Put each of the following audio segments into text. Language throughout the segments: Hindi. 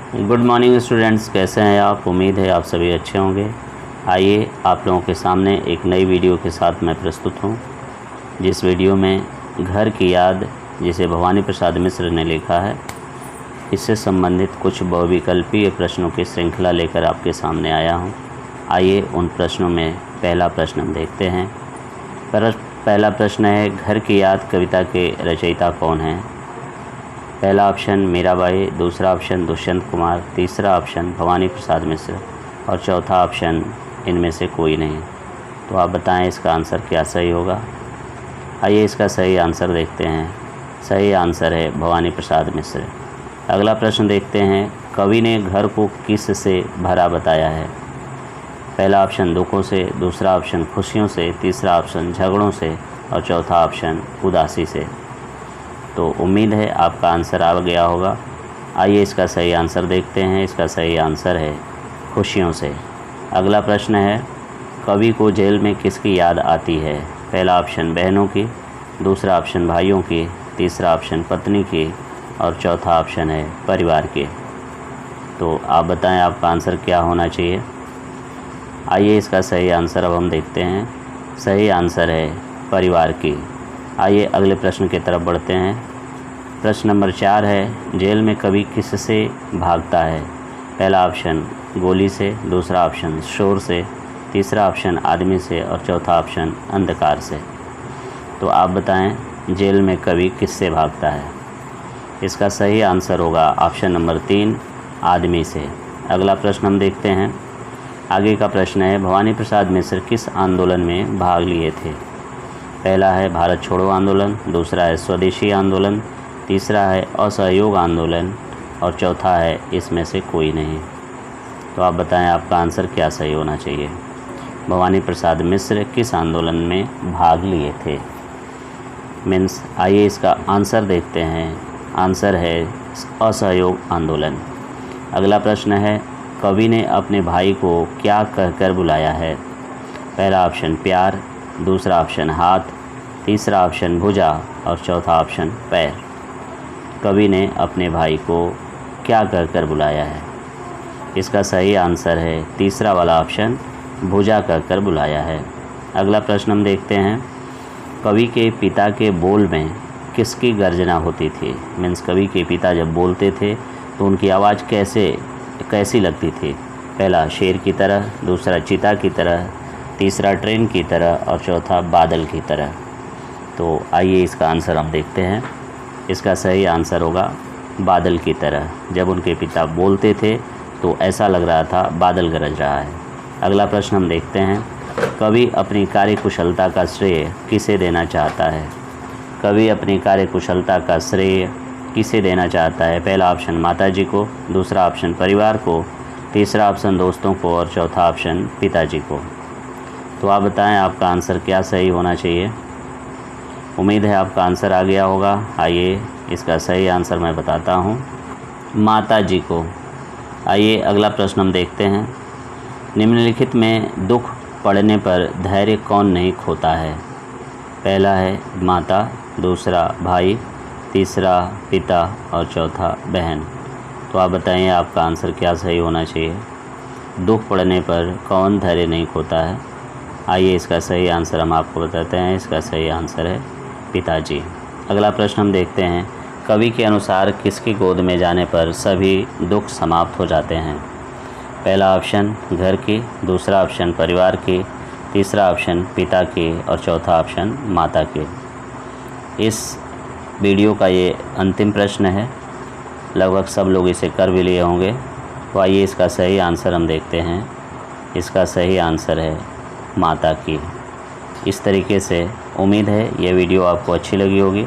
गुड मॉर्निंग स्टूडेंट्स, कैसे हैं आप। उम्मीद है आप सभी अच्छे होंगे। आइए आप लोगों के सामने एक नई वीडियो के साथ मैं प्रस्तुत हूं, जिस वीडियो में घर की याद जिसे भवानी प्रसाद मिश्र ने लिखा है, इससे संबंधित कुछ बहुविकल्पीय प्रश्नों की श्रृंखला लेकर आपके सामने आया हूं। आइए उन प्रश्नों में पहला प्रश्न हम देखते हैं। पहला प्रश्न है, घर की याद कविता के रचयिता कौन हैं। पहला ऑप्शन मीराबाई, दूसरा ऑप्शन दुष्यंत कुमार, तीसरा ऑप्शन भवानी प्रसाद मिश्र और चौथा ऑप्शन इनमें से कोई नहीं। तो आप बताएं इसका आंसर क्या सही होगा। आइए इसका सही आंसर देखते हैं। सही आंसर है भवानी प्रसाद मिश्र। अगला प्रश्न देखते हैं, कवि ने घर को किस से भरा बताया है। पहला ऑप्शन दुखों से, दूसरा ऑप्शन खुशियों से, तीसरा ऑप्शन झगड़ों से और चौथा ऑप्शन उदासी से। तो उम्मीद है आपका आंसर आ गया होगा। आइए इसका सही आंसर देखते हैं। इसका सही आंसर है खुशियों से। अगला प्रश्न है, कवि को जेल में किसकी याद आती है। पहला ऑप्शन बहनों की, दूसरा ऑप्शन भाइयों की, तीसरा ऑप्शन पत्नी की और चौथा ऑप्शन है परिवार के। तो आप बताएं आपका आंसर क्या होना चाहिए। आइए इसका सही आंसर अब हम देखते हैं। सही आंसर है परिवार की। आइए अगले प्रश्न की तरफ बढ़ते हैं। प्रश्न नंबर 4 है, जेल में कवि किससे भागता है। पहला ऑप्शन गोली से, दूसरा ऑप्शन शोर से, तीसरा ऑप्शन आदमी से और चौथा ऑप्शन अंधकार से। तो आप बताएं जेल में कवि किससे भागता है। इसका सही आंसर होगा ऑप्शन नंबर 3 आदमी से। अगला प्रश्न हम देखते हैं। आगे का प्रश्न है, भवानी प्रसाद मिश्र किस आंदोलन में भाग लिए थे। पहला है भारत छोड़ो आंदोलन, दूसरा है स्वदेशी आंदोलन, तीसरा है असहयोग आंदोलन और चौथा है इसमें से कोई नहीं। तो आप बताएं आपका आंसर क्या सही होना चाहिए। भवानी प्रसाद मिश्र किस आंदोलन में भाग लिए थे। मीन्स आइए इसका आंसर देखते हैं। आंसर है असहयोग आंदोलन। अगला प्रश्न है, कवि ने अपने भाई को क्या कहकर बुलाया है। पहला ऑप्शन प्यार, दूसरा ऑप्शन हाथ, तीसरा ऑप्शन भुजा और चौथा ऑप्शन पैर। कवि ने अपने भाई को क्या कहकर बुलाया है। इसका सही आंसर है तीसरा वाला ऑप्शन भुजा कहकर बुलाया है। अगला प्रश्न हम देखते हैं, कवि के पिता के बोल में किसकी गर्जना होती थी। मीन्स कवि के पिता जब बोलते थे तो उनकी आवाज़ कैसी लगती थी। पहला शेर की तरह, दूसरा चीता की तरह, तीसरा ट्रेन की तरह और चौथा बादल की तरह। तो आइए इसका आंसर हम देखते हैं। इसका सही आंसर होगा बादल की तरह। जब उनके पिता बोलते थे तो ऐसा लग रहा था बादल गरज रहा है। अगला प्रश्न हम देखते हैं, कवि अपनी कार्यकुशलता का श्रेय किसे देना चाहता है। कवि अपनी कार्यकुशलता का श्रेय किसे देना चाहता है। पहला ऑप्शन माताजी को, दूसरा ऑप्शन परिवार को, तीसरा ऑप्शन दोस्तों को और चौथा ऑप्शन पिताजी को। तो आप बताएं आपका आंसर क्या सही होना चाहिए। उम्मीद है आपका आंसर आ गया होगा। आइए इसका सही आंसर मैं बताता हूं, माता जी को। आइए अगला प्रश्न हम देखते हैं। निम्नलिखित में दुख पड़ने पर धैर्य कौन नहीं खोता है। पहला है माता, दूसरा भाई, तीसरा पिता और चौथा बहन। तो आप बताइए आपका आंसर क्या सही होना चाहिए। दुख पड़ने पर कौन धैर्य नहीं खोता है। आइए इसका सही आंसर हम आपको बताते हैं। इसका सही आंसर है पिताजी। अगला प्रश्न हम देखते हैं, कवि के अनुसार किसकी गोद में जाने पर सभी दुख समाप्त हो जाते हैं। पहला ऑप्शन घर की, दूसरा ऑप्शन परिवार की, तीसरा ऑप्शन पिता की और चौथा ऑप्शन माता की। इस वीडियो का ये अंतिम प्रश्न है। लगभग सब लोग इसे कर भी लिए होंगे। तो आइए इसका सही आंसर हम देखते हैं। इसका सही आंसर है माता की। इस तरीके से उम्मीद है ये वीडियो आपको अच्छी लगी होगी,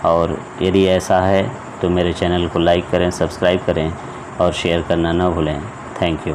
और यदि ऐसा है तो मेरे चैनल को लाइक करें, सब्सक्राइब करें और शेयर करना न भूलें। Thank you.